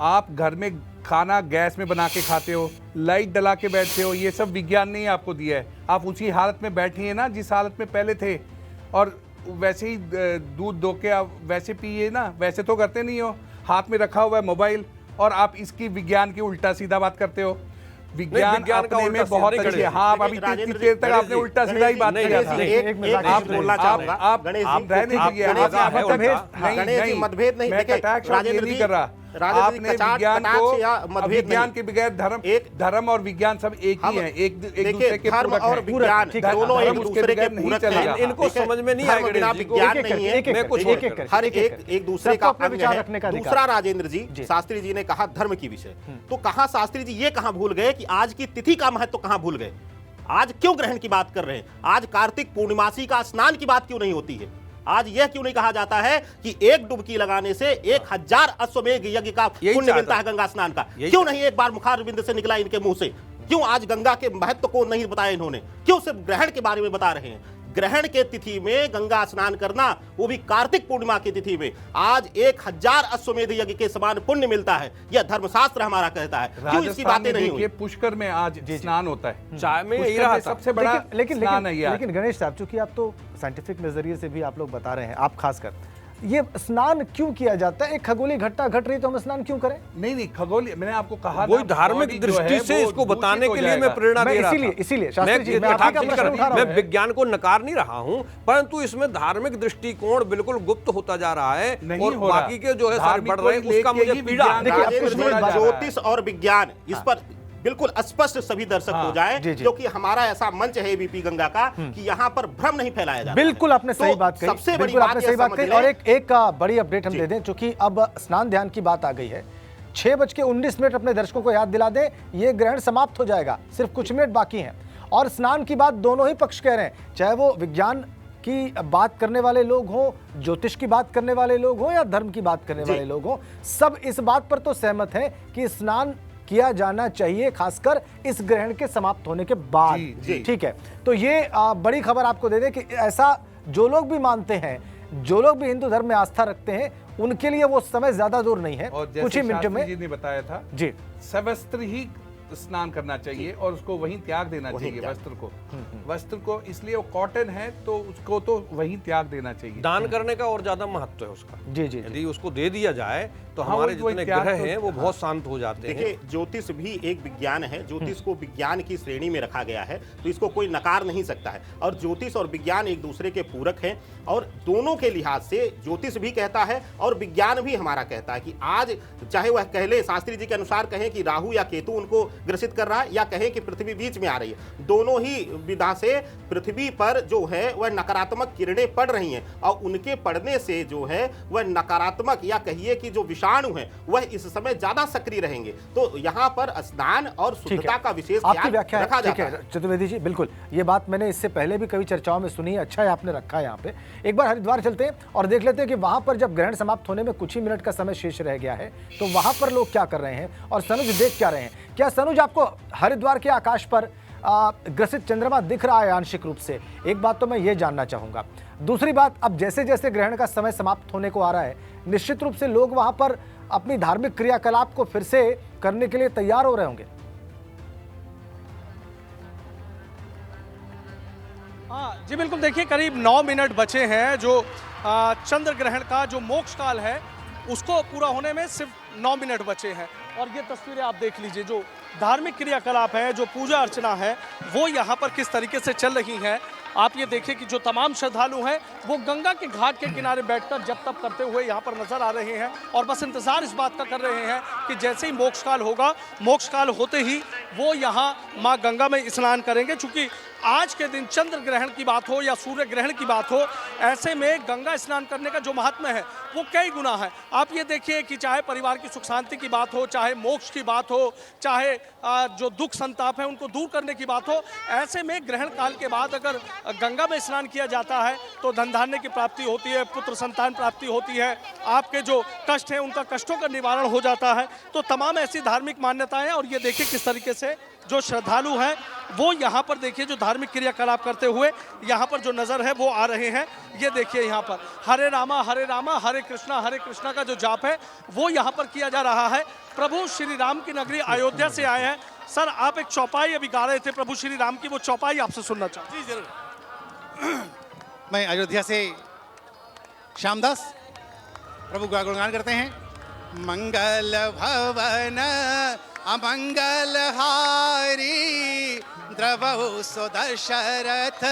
आप घर में खाना गैस में बना के खाते हो, लाइट डला के बैठते हो, ये सब विज्ञान ने ही आपको दिया है। आप उसी हालत में बैठे हैं ना जिस हालत में पहले थे, और वैसे ही दूध दो के आप वैसे पिए ना, वैसे तो करते नहीं हो। हाथ में रखा हुआ है मोबाइल और आप इसकी विज्ञान की उल्टा सीधा बात करते हो। विज्ञान अपने में बहुत अच्छी है। हाँ, अभी इतनी देर तक आपने उल्टा सीधा ही बात किया था। आप बोलना चाहूंगा, आप रहने दीजिए, नहीं मतभेद नहीं, मैं कटाक्ष नहीं कर रहा। आपने विज्ञान के बगैर धर्म और विज्ञान सब एक ही है, एक दूसरे के धर्म और विज्ञान दोनों एक दूसरे के पूरक हैं। इनको समझ में नहीं आएगा, बिना विज्ञान नहीं है, मैं कुछ हर एक दूसरे का अंग है। दूसरा, राजेंद्र जी, शास्त्री जी ने कहा धर्म की विषय, तो कहा शास्त्री जी ये कहां भूल गए कि आज की तिथि का महत्व कहां भूल गए? आज क्यों ग्रहण की बात कर रहे हैं? आज कार्तिक पूर्णिमासी का स्नान की बात क्यों नहीं होती है? आज यह क्यों नहीं कहा जाता है कि एक डुबकी लगाने से 1000 अश्वमेध यज्ञ का पुण्य मिलता है गंगा स्नान का? क्यों नहीं एक बार मुखार बिंद से निकला इनके मुंह से? क्यों आज गंगा के महत्व को नहीं बताया इन्होंने? क्यों सिर्फ ग्रहण के बारे में बता रहे हैं? ग्रहण के तिथि में गंगा स्नान करना, वो भी कार्तिक पूर्णिमा की तिथि में, आज 1000 अश्वमेध यज्ञ के समान पुण्य मिलता है। यह धर्मशास्त्र हमारा कहता है। क्यों इसकी बातें नहीं हुई? पुष्कर में आज स्नान होता है, चाय में यही रहा सबसे बड़ा स्नान है। लेकिन गणेश साहब, चूंकि आप तो साइंटिफिक नजरिए से भी आप लोग बता रहे हैं, आप खासकर ये स्नान क्यों किया जाता है? एक खगोलीय घटना घट रही तो हम स्नान क्यों करें? नहीं, खगोलीय, मैंने आपको कहा वही धार्मिक दृष्टि से इसको बताने के लिए मैं प्रेरणा दे रहा था। इसीलिए शास्त्री जी, मैं विज्ञान को नकार नहीं रहा हूं, परंतु इसमें धार्मिक दृष्टिकोण बिल्कुल गुप्त होता जा रहा है और बाकी के जो है सारे बढ़ रहे हैं, उसका मुझे पीड़ा है। ज्योतिष और विज्ञान, इस पर बिल्कुल स्पष्ट सभी दर्शक हो जाए, क्योंकि हमारा ऐसा मंच है एबीपी गंगा का कि यहाँ पर भ्रम नहीं फैलाया जाता। बिल्कुल आपने सही बात कही, सबसे बड़ी बात सही बात कही। और एक बड़ी अपडेट हम दे दें, चूंकि अब स्नान ध्यान की बात आ गई है। 6:19 अपने दर्शकों को याद दिला दें, ये ग्रहण समाप्त हो जाएगा, सिर्फ कुछ मिनट बाकी हैं। और स्नान की बात दोनों ही पक्ष कह रहे हैं, चाहे वो विज्ञान की बात करने वाले लोग हों, ज्योतिष की बात करने वाले लोग हों, या धर्म की बात करने वाले लोग हों, सब इस बात पर तो सहमत हैं कि स्नान किया जाना चाहिए, खासकर इस ग्रहण के समाप्त होने के बाद। ठीक है, तो ये बड़ी खबर आपको दे दें कि ऐसा जो लोग भी मानते हैं, जो लोग भी हिंदू धर्म में आस्था रखते हैं, उनके लिए वो समय ज्यादा दूर नहीं है। कुछ ही मिनटों में जी ने बताया था जी, सवस्त्र ही स्नान करना चाहिए और उसको वहीं त्याग देना चाहिए। वस्त्र को इसलिए वो कॉटन है तो उसको तो वहीं त्याग देना चाहिए। दान करने का और ज्यादा महत्व है उसका। जी, यदि उसको दे दिया जाए तो हमारे जितने ग्रह हैं वो बहुत शांत हो जाते हैं। देखिए, ज्योतिष भी एक विज्ञान है, ज्योतिष को विज्ञान की श्रेणी में रखा गया है, तो इसको कोई नकार नहीं सकता है। और ज्योतिष और विज्ञान एक दूसरे के पूरक हैं, और दोनों के लिहाज से ज्योतिष भी कहता है और विज्ञान भी हमारा कहता है कि आज चाहे वह कहले, शास्त्री जी के अनुसार कहें कि राहु या केतु उनको ग्रसित कर रहा है, या कहें कि पृथ्वी बीच में आ रही है, दोनों ही विधा से पृथ्वी पर जो है वह नकारात्मक किरणें पड़ रही हैं, और उनके पड़ने से जो है वह नकारात्मक, या कहिए कि जो विषाणु है वह इस समय ज्यादा सक्रिय रहेंगे। तो यहाँ पर स्नान और शुद्धता का विशेष ध्यान रखा जाता है। चतुर्वेदी जी, बिल्कुल ये बात मैंने इससे पहले भी कई चर्चाओं में सुनी है, अच्छा है आपने रखा है यहाँ पे। एक बार हरिद्वार चलते हैं और देख लेते हैं कि वहां पर जब ग्रहण समाप्त होने में कुछ ही मिनट का समय शेष रह गया है, तो वहां पर लोग क्या कर रहे हैं और सनुज देख क्या रहे हैं। क्या सनुज, आपको हरिद्वार के आकाश पर ग्रसित चंद्रमा दिख रहा है आंशिक रूप से? एक बात तो मैं ये जानना चाहूंगा। दूसरी बात, अब जैसे जैसे ग्रहण का समय समाप्त होने को आ रहा है, निश्चित रूप से लोग वहां पर अपनी धार्मिक क्रियाकलाप को फिर से करने के लिए तैयार हो रहे होंगे। हाँ जी, बिल्कुल। देखिए, करीब 9 मिनट बचे हैं। जो चंद्र ग्रहण का जो मोक्ष काल है उसको पूरा होने में सिर्फ 9 मिनट बचे हैं। और ये तस्वीरें आप देख लीजिए, जो धार्मिक क्रियाकलाप है, जो पूजा अर्चना है, वो यहाँ पर किस तरीके से चल रही है। आप ये देखिए कि जो तमाम श्रद्धालु हैं वो गंगा के घाट के किनारे बैठकर जप तप करते हुए यहाँ पर नजर आ रहे हैं, और बस इंतजार इस बात का कर रहे हैं कि जैसे ही मोक्ष काल होगा, मोक्ष काल होते ही वो यहाँ माँ गंगा में स्नान करेंगे। चूंकि आज के दिन चंद्र ग्रहण की बात हो या सूर्य ग्रहण की बात हो, ऐसे में गंगा स्नान करने का जो महात्म्य है वो कई गुना है। आप ये देखिए कि चाहे परिवार की सुख शांति की बात हो, चाहे मोक्ष की बात हो, चाहे जो दुख संताप है उनको दूर करने की बात हो, ऐसे में ग्रहण काल के बाद अगर गंगा में स्नान किया जाता है तो धन धान्य की प्राप्ति होती है, पुत्र संतान प्राप्ति होती है, आपके जो कष्ट हैं उनका कष्टों का निवारण हो जाता है। तो तमाम ऐसी धार्मिक मान्यताएं। और ये देखिए किस तरीके से जो श्रद्धालु हैं वो यहाँ पर देखिए जो धार्मिक क्रियाकलाप करते हुए यहाँ पर जो नज़र है वो आ रहे हैं। ये देखिए यहाँ पर हरे रामा हरे कृष्णा का जो जाप है वो यहाँ पर किया जा रहा है। प्रभु श्री राम की नगरी अयोध्या से आए हैं। सर, आप एक चौपाई अभी गा रहे थे प्रभु श्री राम की, वो चौपाई आपसे सुनना चाहते हैं। जी जरूर। मैं अयोध्या से श्यामदास प्रभु का गुणगान करते हैं। मंगल भवन अमंगल हारी, द्रवहु सो दशरथ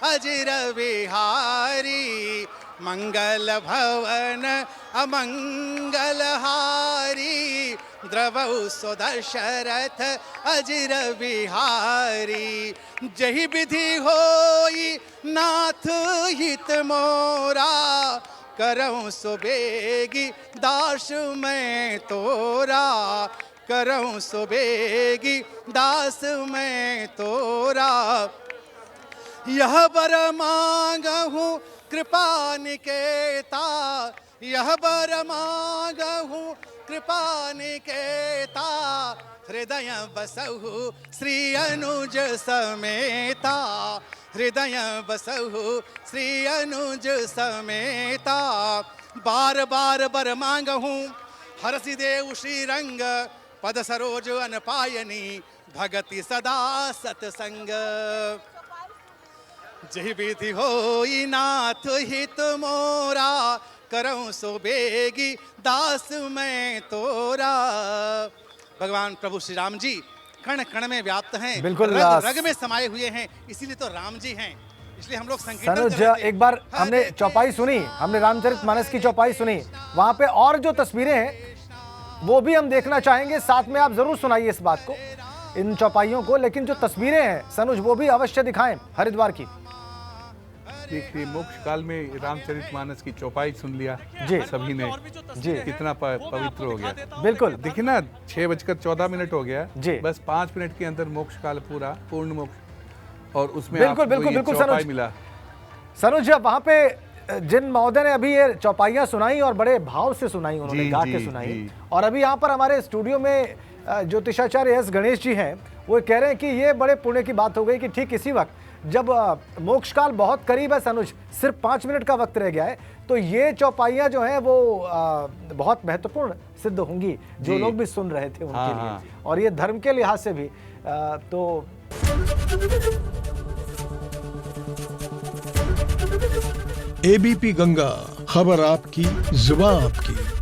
अजिर बिहारी। मंगल भवन अमंगल हारी, द्रवहु सो दशरथ अजिर बिहारी। जही विधि होई नाथ हित मोरा, करऊं सो बेगी दास मैं तोरा। करऊं सो बेगी दास मैं तोरा। यह बर मांगहूँ कृपा निकेता, यह बर मांगहूँ कृपा निकेता। हृदय बसहु श्री अनुज समेता, हृदय बसहु श्री अनुज समेता। बार बार बर मांगहूँ हरसि देव श्री रंग, पद सरोज अनपायनी भगति सदा सतसंग। जही विधि होई नाथ हित मोरा, करऊं सो बेगी दास मैं तोरा। भगवान प्रभु श्री राम जी कण कण में व्याप्त हैं, बिल्कुल रग रग में समाये हुए हैं, इसीलिए तो राम जी हैं। इसलिए हम लोग संकीर्तन सनुज, कर रहे थे। एक बार हमने चौपाई सुनी, हमने रामचरितमानस की चौपाई सुनी, वहां पे और जो तस्वीरें हैं वो भी हम देखना चाहेंगे। साथ में आप जरूर सुनाइए इस बात को, इन चौपाइयों को। लेकिन जो तस्वीरें हैं सनुज, वो भी अवश्य दिखाएं हरिद्वार की। देखिए, मोक्ष काल में रामचरितमानस की चौपाई सुन लिया जी सभी ने जी, कितना पवित्र हो गया। बिल्कुल। देखिए ना, 6:14 हो गया जी, बस 5 मिनट के अंदर मोक्ष काल पूरा पूर्ण मोक्ष, और उसमें बिल्कुल आपको बिल्कुल ये बिल्कुल चौपाई सनुज मिला। सनुज, वहां पे जिन महोदय ने अभी ये चौपाइयां सुनाई और बड़े भाव से सुनाई, उन्होंने गा के सुनाई। और अभी यहाँ पर हमारे स्टूडियो में ज्योतिषाचार्य एस गणेश जी हैं, वो कह रहे हैं कि ये बड़े पुण्य की बात हो गई कि ठीक इसी वक्त जब मोक्ष काल बहुत करीब है सनुज, सिर्फ 5 मिनट का वक्त रह गया है, तो ये चौपाइयां जो हैं वो बहुत महत्वपूर्ण सिद्ध होंगी, जो लोग भी सुन रहे थे उनके लिए, और ये धर्म के लिहाज से भी। तो एबीपी गंगा, खबर आपकी, जुबान आपकी।